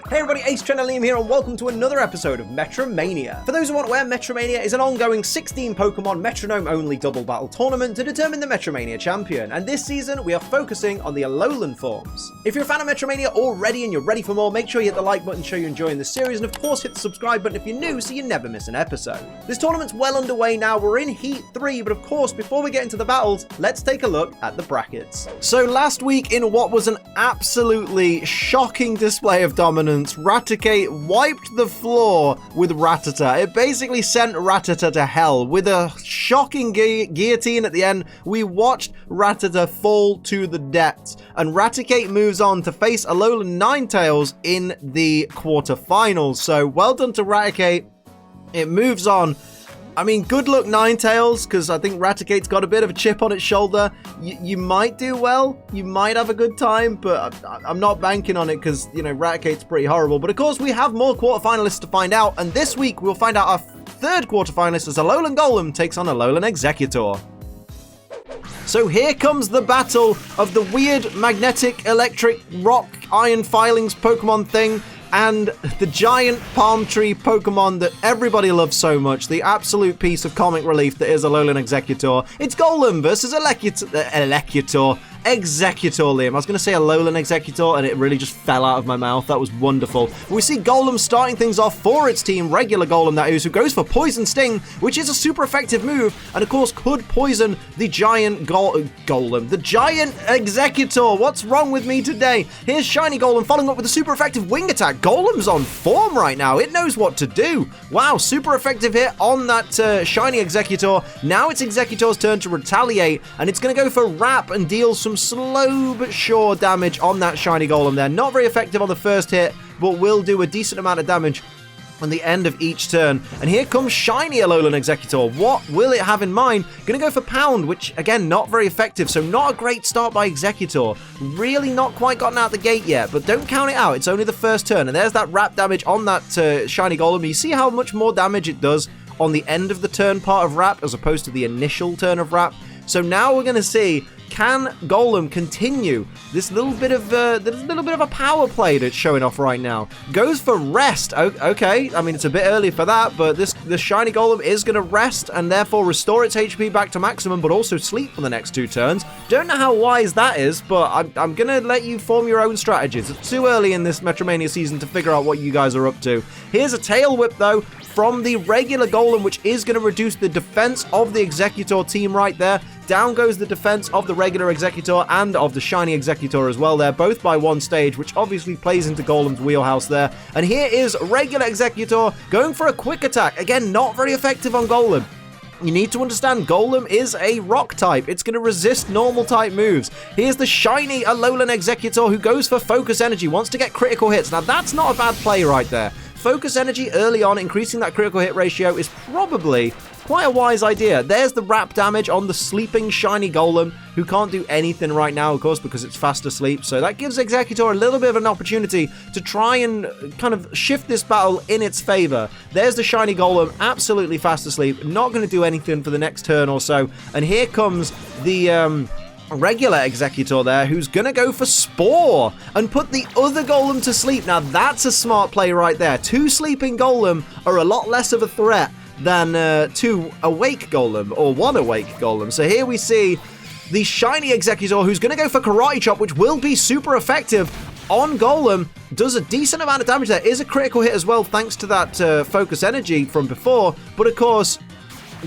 Hey everybody, Ace Trainer Liam here and welcome to another episode of MetroMania. For those who aren't aware, MetroMania is an ongoing 16 Pokemon Metronome-only double battle tournament to determine the MetroMania Champion, and this season we are focusing on the Alolan forms. If you're a fan of MetroMania already and you're ready for more, make sure you hit the like button to show you're enjoying the series, and of course hit the subscribe button if you're new so you never miss an episode. This tournament's well underway now, we're in Heat 3, but of course before we get into the battles, let's take a look at the brackets. So last week in what was an absolutely shocking display of dominance, Raticate wiped the floor with Rattata. It basically sent Rattata to hell. With a shocking guillotine at the end, we watched Rattata fall to the depths, and Raticate moves on to face Alolan Ninetales in the quarterfinals. So well done to Raticate. It moves on. I mean, good luck Ninetales, because I think Raticate's got a bit of a chip on its shoulder. You might do well, you might have a good time, but I'm not banking on it because, you know, Raticate's pretty horrible. But of course, we have more quarterfinalists to find out, and this week we'll find out our third quarterfinalist as Alolan Golem takes on Alolan Exeggutor. So here comes the battle of the weird magnetic, electric, rock, iron filings Pokemon thing and the giant palm tree Pokemon that everybody loves so much, the absolute piece of comic relief that is Alolan Exeggutor. It's Golem versus Exeggutor, Liam. I was going to say Alolan Exeggutor, and it really just fell out of my mouth. That was wonderful. We see Golem starting things off for its team, regular Golem that is, who goes for Poison Sting, which is a super effective move, and of course could poison the giant Golem. The giant Exeggutor. What's wrong with me today? Here's Shiny Golem following up with a super effective Wing Attack. Golem's on form right now. It knows what to do. Wow, super effective hit on that Shiny Exeggutor. Now it's Exeggutor's turn to retaliate, and it's going to go for Wrap and deal some slow but sure damage on that Shiny Golem there. Not very effective on the first hit, but will do a decent amount of damage on the end of each turn. And here comes Shiny Alolan Exeggutor. What will it have in mind? Gonna go for Pound, which again, not very effective, so not a great start by Exeggutor. Really not quite gotten out the gate yet, but don't count it out. It's only the first turn, and there's that Wrap damage on that Shiny Golem. You see how much more damage it does on the end of the turn part of Wrap as opposed to the initial turn of Wrap. So now we're gonna see, can Golem continue this little bit of a power play that's showing off right now? Goes for Rest. Okay, I mean, it's a bit early for that, but this Shiny Golem is going to rest and therefore restore its HP back to maximum, but also sleep for the next 2 turns. Don't know how wise that is, but I'm going to let you form your own strategies. It's too early in this Metromania season to figure out what you guys are up to. Here's a Tail Whip, though, from the regular Golem, which is going to reduce the defense of the Exeggutor team right there. Down goes the defense of the regular Exeggutor and of the Shiny Exeggutor as well there, both by 1 stage, which obviously plays into Golem's wheelhouse there. And here is regular Exeggutor going for a Quick Attack. Again, not very effective on Golem. You need to understand, Golem is a rock type. It's going to resist normal type moves. Here's the shiny Alolan Exeggutor who goes for Focus Energy, wants to get critical hits. Now, that's not a bad play right there. Focus Energy early on, increasing that critical hit ratio is probably quite a wise idea. There's the Wrap damage on the sleeping Shiny Golem, who can't do anything right now, of course, because it's fast asleep. So that gives Exeggutor a little bit of an opportunity to try and kind of shift this battle in its favor. There's the Shiny Golem, absolutely fast asleep, not going to do anything for the next turn or so. And here comes the regular Exeggutor there, who's gonna go for Spore and put the other Golem to sleep. Now that's a smart play right there. 2 sleeping Golem are a lot less of a threat than 2 awake Golem or 1 awake Golem. So here we see the Shiny Exeggutor, who's gonna go for Karate Chop, which will be super effective on Golem. Does a decent amount of damage there. Is a critical hit as well, thanks to that Focus Energy from before, but of course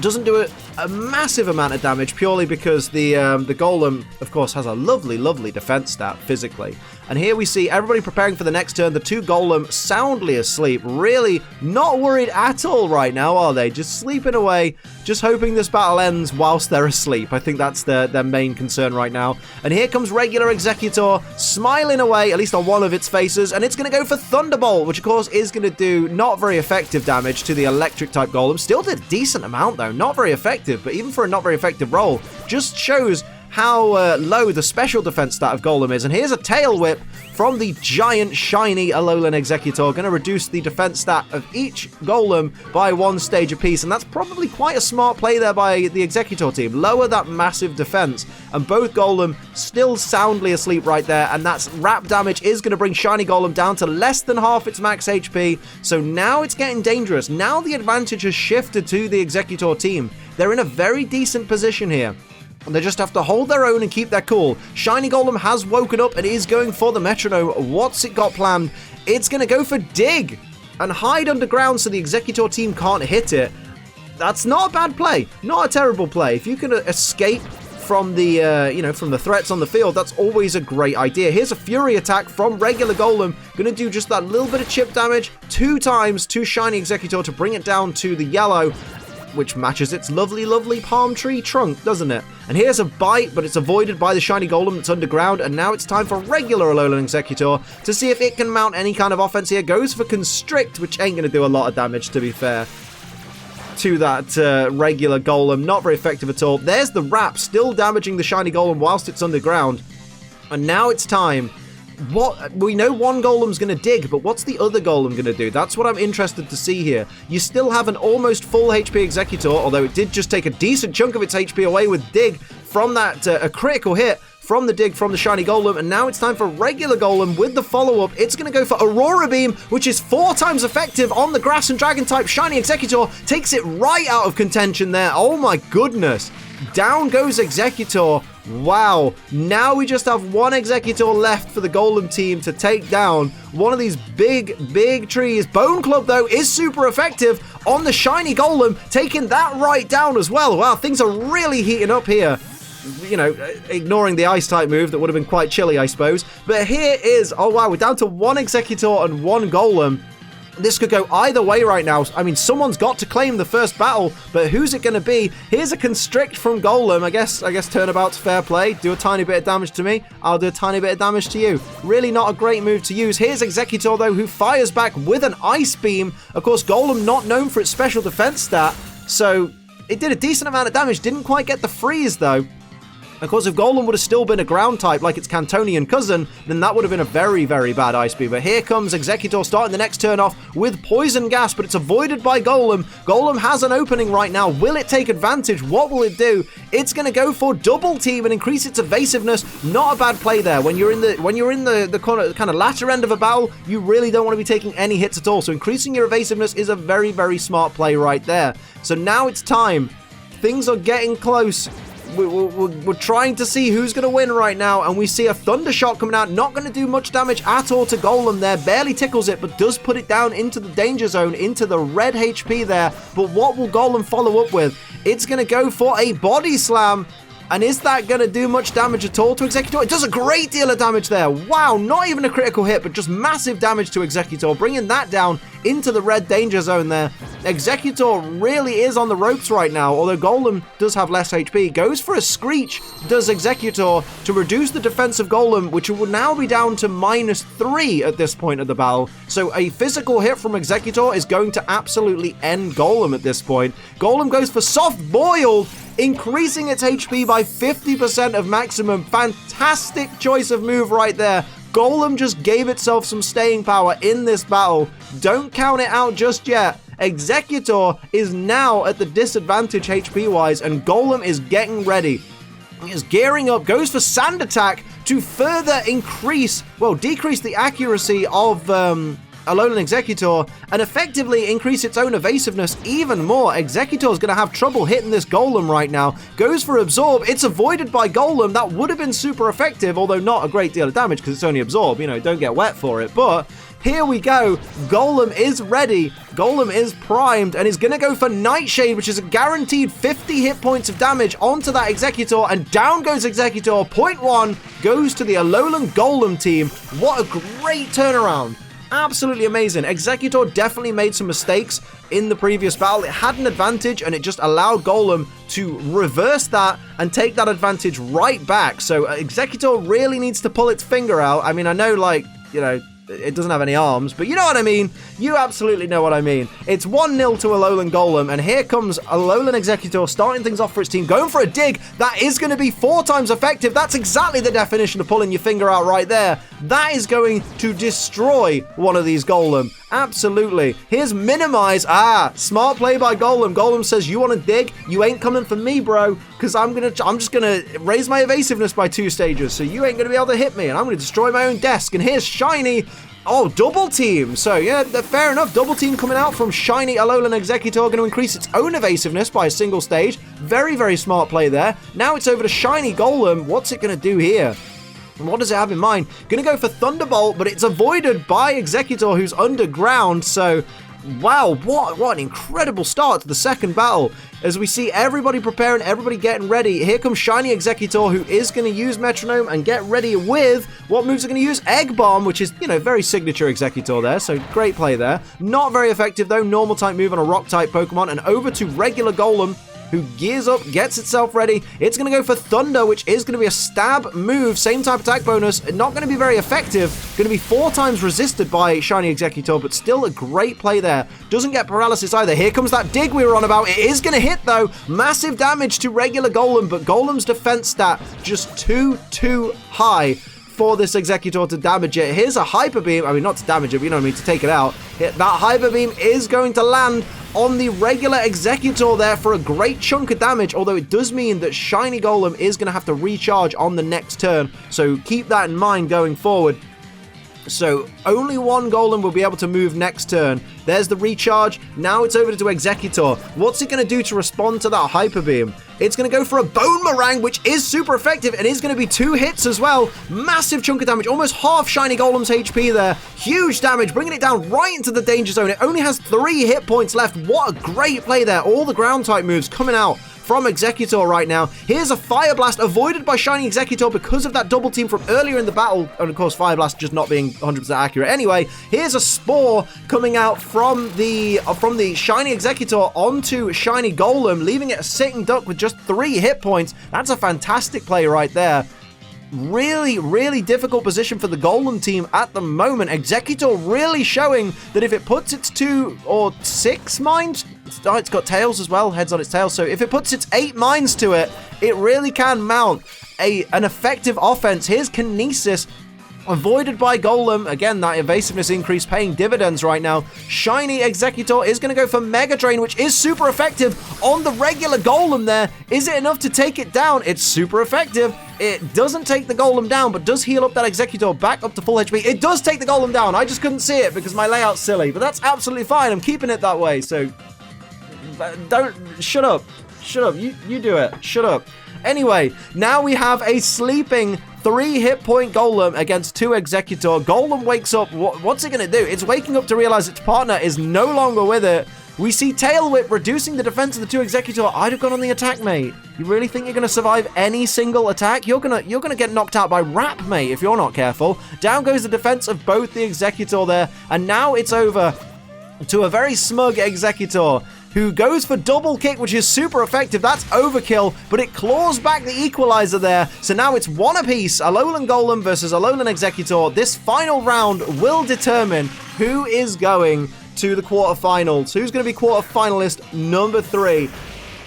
doesn't do a massive amount of damage, purely because the Golem, of course, has a lovely defense stat physically. And here we see everybody preparing for the next turn. The 2 Golem soundly asleep, really not worried at all right now, are they? Just sleeping away, just hoping this battle ends whilst they're asleep. I think that's their main concern right now. And here comes regular Exeggutor, smiling away, at least on one of its faces, and it's going to go for Thunderbolt, which of course is going to do not very effective damage to the electric type Golem. Still did a decent amount though, not very effective, but even for a not very effective roll, just shows how low the special defense stat of Golem is. And here's a Tail Whip from the giant shiny Alolan Exeggutor, going to reduce the defense stat of each Golem by 1 stage apiece, and that's probably quite a smart play there by the Exeggutor team. Lower that massive defense, and both Golem still soundly asleep right there, and that's wrap damage is going to bring shiny Golem down to less than half its max HP, so now it's getting dangerous. Now the advantage has shifted to the Exeggutor team. They're in a very decent position here. They just have to hold their own and keep their cool. Shiny Golem has woken up and is going for the Metronome. What's it got planned? It's going to go for Dig and hide underground so the Exeggutor team can't hit it. That's not a bad play. Not a terrible play. If you can escape from the, from the threats on the field, that's always a great idea. Here's a Fury attack from regular Golem. Going to do just that little bit of chip damage 2 times to shiny Exeggutor to bring it down to the yellow, which matches its lovely, lovely palm tree trunk, doesn't it? And here's a bite, but it's avoided by the shiny Golem that's underground, and now it's time for regular Alolan Exeggutor to see if it can mount any kind of offense here. Goes for Constrict, which ain't going to do a lot of damage, to be fair, to that regular Golem. Not very effective at all. There's the Wrap, still damaging the shiny Golem whilst it's underground. And now it's time. We know one Golem's going to dig, but what's the other Golem going to do? That's what I'm interested to see here. You still have an almost full HP Exeggutor, although it did just take a decent chunk of its HP away with Dig from that a critical hit from the Dig from the shiny Golem, and now it's time for regular Golem with the follow-up. It's going to go for Aurora Beam, which is 4 times effective on the Grass and Dragon type. Shiny Exeggutor takes it right out of contention there. Oh my goodness. Down goes Exeggutor. Wow, now we just have 1 Exeggutor left for the Golem team to take down one of these big trees. Bone Club, though, is super effective on the shiny Golem, taking that right down as well. Wow, things are really heating up here. Ignoring the Ice-type move that would have been quite chilly, I suppose. But here is, oh wow, we're down to 1 Exeggutor and 1 Golem. This could go either way right now. I mean, someone's got to claim the first battle, but who's it going to be? Here's a Constrict from Golem. I guess turnabout's fair play. Do a tiny bit of damage to me, I'll do a tiny bit of damage to you. Really not a great move to use. Here's Exeggutor, though, who fires back with an Ice Beam. Of course, Golem not known for its special defense stat, so it did a decent amount of damage. Didn't quite get the freeze, though. Of course, if Golem would have still been a ground type like its Cantonian cousin, then that would have been a very, very bad Ice Beam. But here comes Exeggutor starting the next turn off with Poison Gas, but it's avoided by Golem. Golem has an opening right now. Will it take advantage? What will it do? It's going to go for Double Team and increase its evasiveness. Not a bad play there. When you're in the kind of latter end of a battle, you really don't want to be taking any hits at all. So increasing your evasiveness is a very, very smart play right there. So now it's time. Things are getting close. We're trying to see who's going to win right now, and we see a Thunder Shock coming out. Not going to do much damage at all to Golem there. Barely tickles it, but does put it down into the danger zone, into the red HP there. But what will Golem follow up with? It's going to go for a Body Slam. And is that going to do much damage at all to Exeggutor? It does a great deal of damage there. Wow, not even a critical hit, but just massive damage to Exeggutor, bringing that down into the red danger zone there. Exeggutor really is on the ropes right now, although Golem does have less HP. Goes for a Screech, does Exeggutor, to reduce the defense of Golem, which will now be down to -3 at this point of the battle. So a physical hit from Exeggutor is going to absolutely end Golem at this point. Golem goes for Soft Boiled, increasing its HP by 50% of maximum. Fantastic choice of move right there. Golem just gave itself some staying power in this battle. Don't count it out just yet. Exeggutor is now at the disadvantage HP-wise, and Golem is getting ready. He is gearing up, goes for Sand Attack to further decrease the accuracy of Alolan Exeggutor and effectively increase its own evasiveness even more. Exeggutor is going to have trouble hitting this Golem right now. Goes for Absorb. It's avoided by Golem. That would have been super effective, although not a great deal of damage because it's only Absorb. Don't get wet for it. But here we go. Golem is ready. Golem is primed and is going to go for Nightshade, which is a guaranteed 50 hit points of damage onto that Exeggutor, and down goes Exeggutor. Point 1 goes to the Alolan Golem team. What a great turnaround. Absolutely amazing. Exeggutor definitely made some mistakes in the previous battle. It had an advantage and it just allowed Golem to reverse that and take that advantage right back. So Exeggutor really needs to pull its finger out. I mean, I know, it doesn't have any arms, but you know what I mean. You absolutely know what I mean. It's 1-0 to Alolan Golem, and here comes Alolan Exeggutor starting things off for its team, going for a dig. That is going to be 4 times effective. That's exactly the definition of pulling your finger out right there. That is going to destroy one of these Golem. Absolutely. Here's Minimize. Smart play by Golem. Golem says, you want to dig? You ain't coming for me, bro, because I'm just gonna raise my evasiveness by 2 stages, so you ain't gonna be able to hit me, and I'm gonna destroy my own desk. And here's Shiny. Oh, double team. So yeah, fair enough. Double team coming out from Shiny Alolan Exeggutor, going to increase its own evasiveness by a single stage. Very, very smart play there. Now it's over to Shiny Golem. What's it going to do here? What does it have in mind? Going to go for Thunderbolt, but it's avoided by Exeggutor, who's underground. So, wow, what an incredible start to the second battle. As we see everybody preparing, everybody getting ready. Here comes Shiny Exeggutor, who is going to use Metronome and get ready with what moves are going to use? Egg Bomb, which is, you know, very signature Exeggutor there. So great play there. Not very effective though. Normal type move on a rock type Pokemon. And over to regular Golem, who gears up, gets itself ready. It's going to go for Thunder, which is going to be a stab move. Same type attack bonus. Not going to be very effective. Going to be 4 times resisted by Shiny Exeggutor, but still a great play there. Doesn't get paralysis either. Here comes that dig we were on about. It is going to hit, though. Massive damage to regular Golem, but Golem's defense stat just too high for this Exeggutor to damage it. Here's a Hyper Beam. I mean, not to damage it, but you know what I mean, to take it out. That Hyper Beam is going to land on the regular Exeggutor there for a great chunk of damage, although it does mean that Shiny Golem is going to have to recharge on the next turn, so keep that in mind going forward. So only one Golem will be able to move next turn. There's the recharge. Now it's over to Exeggutor. What's it going to do to respond to that Hyper Beam? It's going to go for a Bone Meringue, which is super effective and is going to be 2 hits as well. Massive chunk of damage, almost half Shiny Golem's HP there. Huge damage, bringing it down right into the danger zone. It only has 3 hit points left. What a great play there. All the ground type moves coming out from Exeggutor right now. Here's a Fire Blast avoided by Shiny Exeggutor because of that double team from earlier in the battle, and of course Fire Blast just not being 100% accurate. Anyway, here's a Spore coming out from the Shiny Exeggutor onto Shiny Golem, leaving it a sitting duck with just 3 hit points. That's a fantastic play right there. Really difficult position for the Golem team at the moment. Exeggutor really showing that if it puts its 2 or 6 mines, it's got tails as well, heads on its tail, so if it puts its 8 mines to it, it really can mount an effective offense. Here's Kinesis, avoided by Golem. Again, that evasiveness increase paying dividends right now. Shiny Exeggutor is going to go for Mega Drain, which is super effective on the regular Golem there. Is it enough to take it down? It's super effective. It doesn't take the Golem down, but does heal up that Exeggutor back up to full HP. It does take the Golem down. I just couldn't see it because my layout's silly, but that's absolutely fine. I'm keeping it that way, so shut up. You do it. Shut up. Anyway, now we have a sleeping 3 hit point Golem against 2 Exeggutor. Golem wakes up. What's it going to do? It's waking up to realize its partner is no longer with it. We see Tail Whip reducing the defense of the 2 Exeggutor. I'd have gone on the attack, mate. You really think you're going to survive any single attack? You're gonna get knocked out by Rap, mate, if you're not careful. Down goes the defense of both the Exeggutor there, and now it's over to a very smug Exeggutor, who goes for double kick, which is super effective. That's overkill, but it claws back the equalizer there. So now it's 1 apiece. Alolan Golem versus Alolan Exeggutor. This final round will determine who is going to the quarterfinals. Who's going to be quarterfinalist number 3?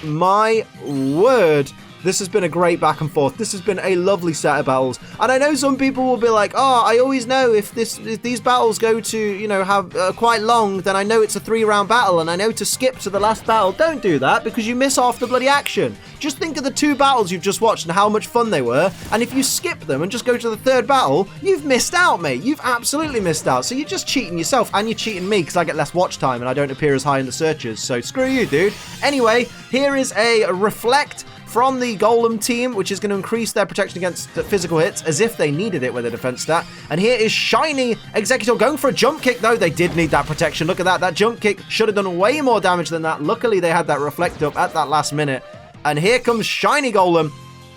My word. This has been a great back and forth. This has been a lovely set of battles. And I know some people will be like, oh, I always know if these battles go to, you know, have quite long, then I know it's a 3-round battle and I know to skip to the last battle. Don't do that because you miss half the bloody action. Just think of the 2 battles you've just watched and how much fun they were. And if you skip them and just go to the 3rd battle, you've missed out, mate. You've absolutely missed out. So you're just cheating yourself and you're cheating me because I get less watch time and I don't appear as high in the searches. So screw you, dude. Anyway, here is a Reflect from the Golem team, which is going to increase their protection against physical hits, as if they needed it with a defense stat. And here is Shiny Exeggutor going for a jump kick, though. They did need that protection. Look at that. That jump kick should have done way more damage than that. Luckily, they had that Reflect up at that last minute. And here comes Shiny Golem,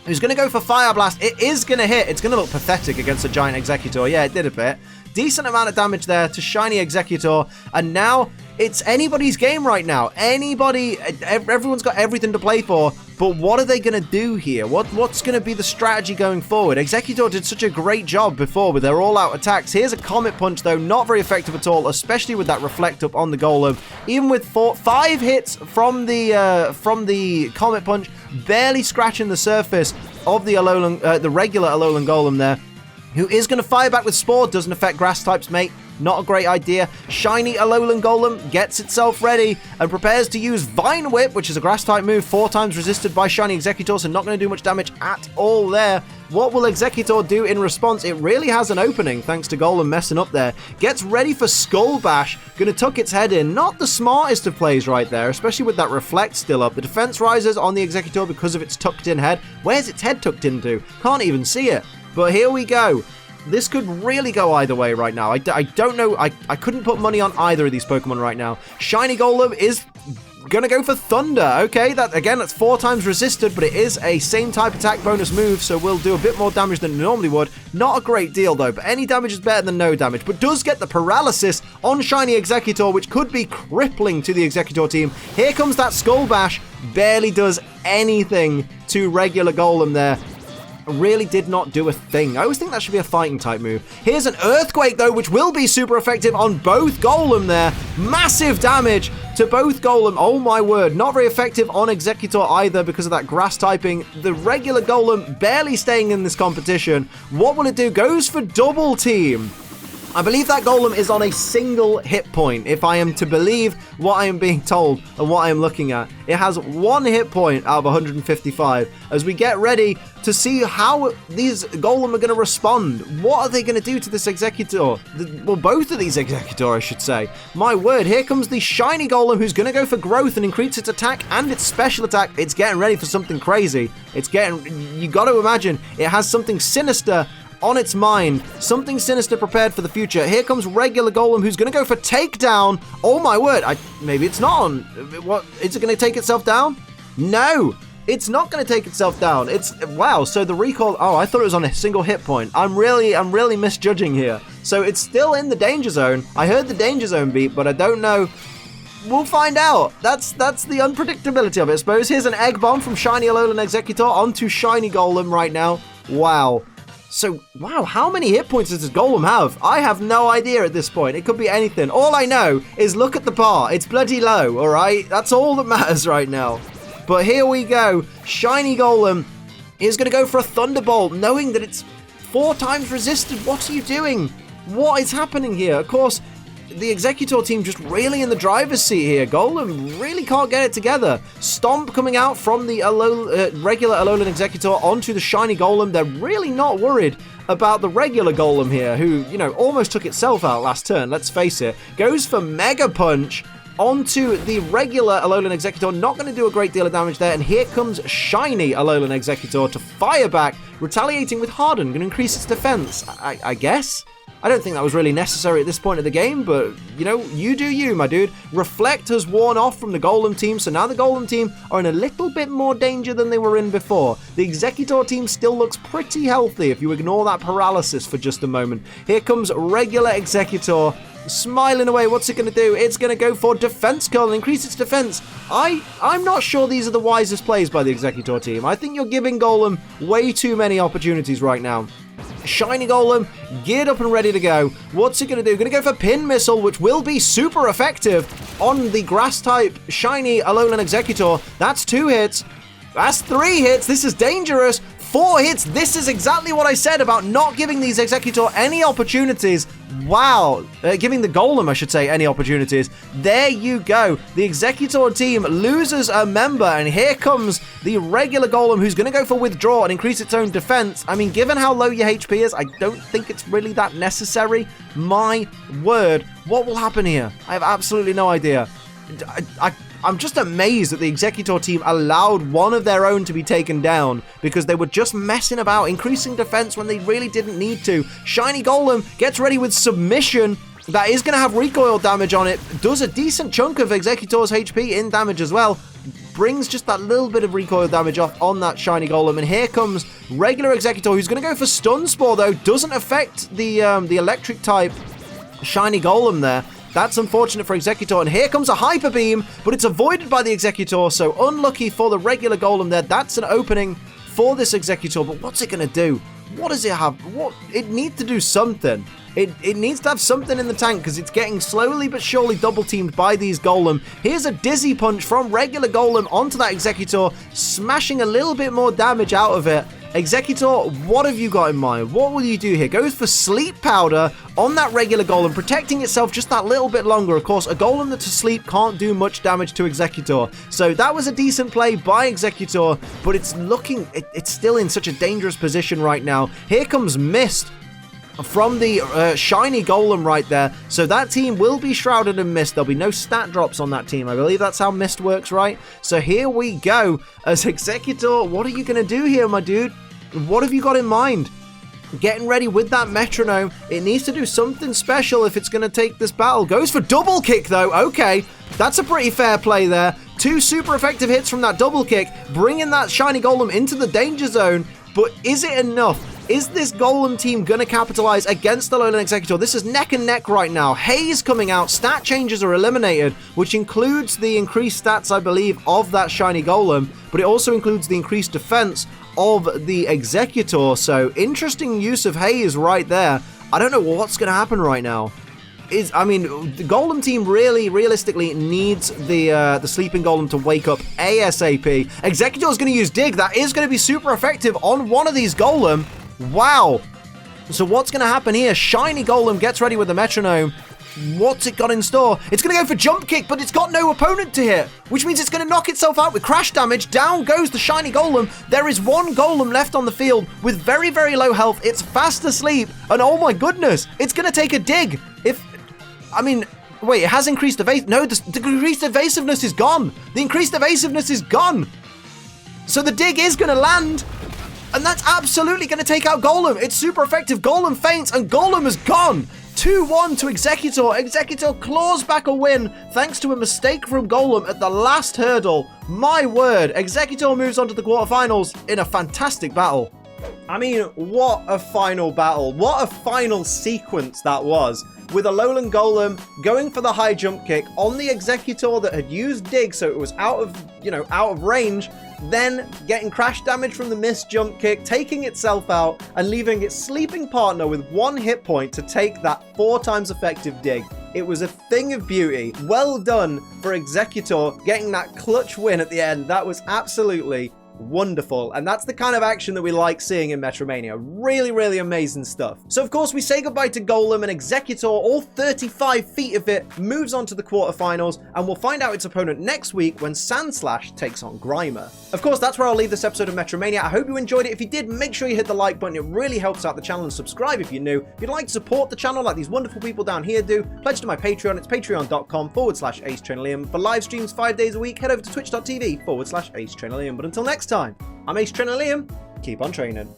who's going to go for Fire Blast. It is going to hit. It's going to look pathetic against a giant Exeggutor. Yeah, it did a bit. Decent amount of damage there to Shiny Exeggutor. And now It's anybody's game right now. Everyone's got everything to play for, but what are they going to do here? What's going to be the strategy going forward? Exeggutor did such a great job before with their all-out attacks. Here's a Comet Punch, though, not very effective at all, especially with that Reflect Up on the Golem. Even with 5 hits from the Comet Punch, barely scratching the surface of the Alolan, the regular Alolan Golem there, who is going to fire back with Spore. Doesn't affect grass types, mate. Not a great idea. Shiny Alolan Golem gets itself ready and prepares to use Vine Whip, which is a grass type move, 4 times resisted by Shiny Exeggutor, so not going to do much damage at all there. What will Exeggutor do in response? It really has an opening, thanks to Golem messing up there. Gets ready for Skull Bash, going to tuck its head in. Not the smartest of plays right there, especially with that Reflect still up. The defense rises on the Exeggutor because of its tucked in head. Where's its head tucked into? Can't even see it. But here we go. This could really go either way right now. I don't know. I couldn't put money on either of these Pokemon right now. Shiny Golem is going to go for Thunder. Okay, that's 4 times resisted, but it is a same type attack bonus move, so we'll do a bit more damage than it normally would. Not a great deal, though, but any damage is better than no damage, but does get the paralysis on Shiny Exeggutor, which could be crippling to the Exeggutor team. Here comes that Skull Bash. Barely does anything to regular Golem there. Really did not do a thing. I always think that should be a fighting type move. Here's an Earthquake, though, which will be super effective on both Golem there. Massive damage to both Golem. Oh my word. Not very effective on Exeggutor either because of that grass typing. The regular Golem barely staying in this competition. What will it do? Goes for Double Team. I believe that Golem is on a single hit point, if I am to believe what I am being told and what I am looking at. It has 1 hit point out of 155 as we get ready to see how these Golem are going to respond. What are they going to do to this Exeggutor? Well, both of these Exeggutor, I should say. My word, here comes the Shiny Golem who's going to go for growth and increase its attack and its special attack. It's getting ready for something crazy. You got to imagine it has something sinister on its mind, something sinister prepared for the future. Here comes regular Golem who's going to go for takedown. Oh my word, maybe it's not on. What, is it going to take itself down? No, it's not going to take itself down. Wow, so the recall, I thought it was on a single hit point. I'm really misjudging here. So it's still in the danger zone. I heard the danger zone beep, but I don't know. We'll find out. That's the unpredictability of it, I suppose. Here's an Egg Bomb from Shiny Alolan Exeggutor onto Shiny Golem right now. Wow. So, wow, how many hit points does this Golem have? I have no idea at this point. It could be anything. All I know is look at the bar. It's bloody low, all right? That's all that matters right now. But here we go. Shiny Golem is going to go for a Thunderbolt, knowing that it's 4 times resisted. What are you doing? What is happening here? Of course, the Exeggutor team just really in the driver's seat here. Golem really can't get it together. Stomp coming out from the regular Alolan Exeggutor onto the Shiny Golem. They're really not worried about the regular Golem here, who, almost took itself out last turn, let's face it. Goes for Mega Punch onto the regular Alolan Exeggutor. Not going to do a great deal of damage there. And here comes Shiny Alolan Exeggutor to fire back, retaliating with Harden. Going to increase its defense, I guess. I don't think that was really necessary at this point of the game, but, you do you, my dude. Reflect has worn off from the Golem team, so now the Golem team are in a little bit more danger than they were in before. The Exeggutor team still looks pretty healthy if you ignore that paralysis for just a moment. Here comes regular Exeggutor, smiling away. What's it going to do? It's going to go for Defense Curl and increase its defense. I'm not sure these are the wisest plays by the Exeggutor team. I think you're giving Golem way too many opportunities right now. Shiny Golem, geared up and ready to go. What's it going to do? Going to go for Pin Missile, which will be super effective on the Grass-type Shiny Alolan Exeggutor. That's 2 hits. That's 3 hits. This is dangerous. 4 hits. This is exactly what I said about not giving these Exeggutor any opportunities. Wow. Giving the Golem, I should say, any opportunities. There you go. The Exeggutor team loses a member, and here comes the regular Golem, who's going to go for Withdraw and increase its own defense. I mean, given how low your HP is, I don't think it's really that necessary. My word. What will happen here? I have absolutely no idea. I'm just amazed that the Exeggutor team allowed one of their own to be taken down because they were just messing about, increasing defense when they really didn't need to. Shiny Golem gets ready with Submission. That is going to have recoil damage on it. Does a decent chunk of Exeggutor's HP in damage as well. Brings just that little bit of recoil damage off on that Shiny Golem. And here comes regular Exeggutor, who's going to go for Stun Spore, though. Doesn't affect the electric type Shiny Golem there. That's unfortunate for Exeggutor, and here comes a Hyper Beam, but it's avoided by the Exeggutor, so unlucky for the regular Golem there. That's an opening for this Exeggutor, but what's it going to do? What does it have? What? It needs to do something. It needs to have something in the tank because it's getting slowly but surely double teamed by these Golem. Here's a Dizzy Punch from regular Golem onto that Exeggutor, smashing a little bit more damage out of it. Exeggutor, what have you got in mind? What will you do here? Goes for Sleep Powder on that regular Golem, protecting itself just that little bit longer. Of course, a Golem that's asleep can't do much damage to Exeggutor. So that was a decent play by Exeggutor, but it's it's still in such a dangerous position right now. Here comes Mist from the shiny Golem right there. So that team will be shrouded in mist. There'll be no stat drops on that team. I believe that's how mist works, right? So here we go. As Exeggutor, what are you going to do here, my dude? What have you got in mind? Getting ready with that metronome. It needs to do something special if it's going to take this battle. Goes for double kick, though. Okay, that's a pretty fair play there. 2 super effective hits from that double kick, bringing that shiny Golem into the danger zone. But is it enough? Is this Golem team going to capitalize against the Alolan Exeggutor? This is neck and neck right now. Haze coming out. Stat changes are eliminated, which includes the increased stats, I believe, of that shiny Golem. But it also includes the increased defense of the Exeggutor. So interesting use of Haze right there. I don't know what's going to happen right now. I mean, the Golem team really, realistically needs the sleeping Golem to wake up ASAP. Exeggutor is going to use Dig. That is going to be super effective on one of these Golem. Wow. So what's going to happen here? Shiny Golem gets ready with the metronome. What's it got in store? It's going to go for Jump Kick, but it's got no opponent to hit, which means it's going to knock itself out with crash damage. Down goes the shiny Golem. There is one Golem left on the field with very, very low health. It's fast asleep, and oh my goodness, it's going to take a dig. Wait, it has increased evasiveness. No, the increased evasiveness is gone. The increased evasiveness is gone. So the dig is going to land. And that's absolutely going to take out Golem. It's super effective. Golem faints, and Golem is gone. 2-1 to Exeggutor. Exeggutor claws back a win thanks to a mistake from Golem at the last hurdle. My word. Exeggutor moves on to the quarterfinals in a fantastic battle. I mean, what a final battle. What a final sequence that was. With Alolan Golem going for the high jump kick on the Exeggutor that had used Dig, so it was out of range, then getting crash damage from the missed jump kick, taking itself out, and leaving its sleeping partner with 1 hit point to take that 4 times effective Dig. It was a thing of beauty. Well done for Exeggutor getting that clutch win at the end. That was absolutely wonderful, and that's the kind of action that we like seeing in Metromania. Really, really amazing stuff. So of course we say goodbye to Golem, and Exeggutor, all 35 feet of it, moves on to the quarterfinals, and we'll find out its opponent next week when Sandslash takes on Grimer. Of course, that's where I'll leave this episode of Metromania. I hope you enjoyed it. If you did, make sure you hit the like button. It really helps out the channel, and subscribe if you're new. If you'd like to support the channel like these wonderful people down here do, pledge to my Patreon. It's patreon.com/AceTrainerLiam. For live streams 5 days a week, head over to twitch.tv/AceTrainerLiam. But until next time, I'm Ace Trainer Liam. Keep on training.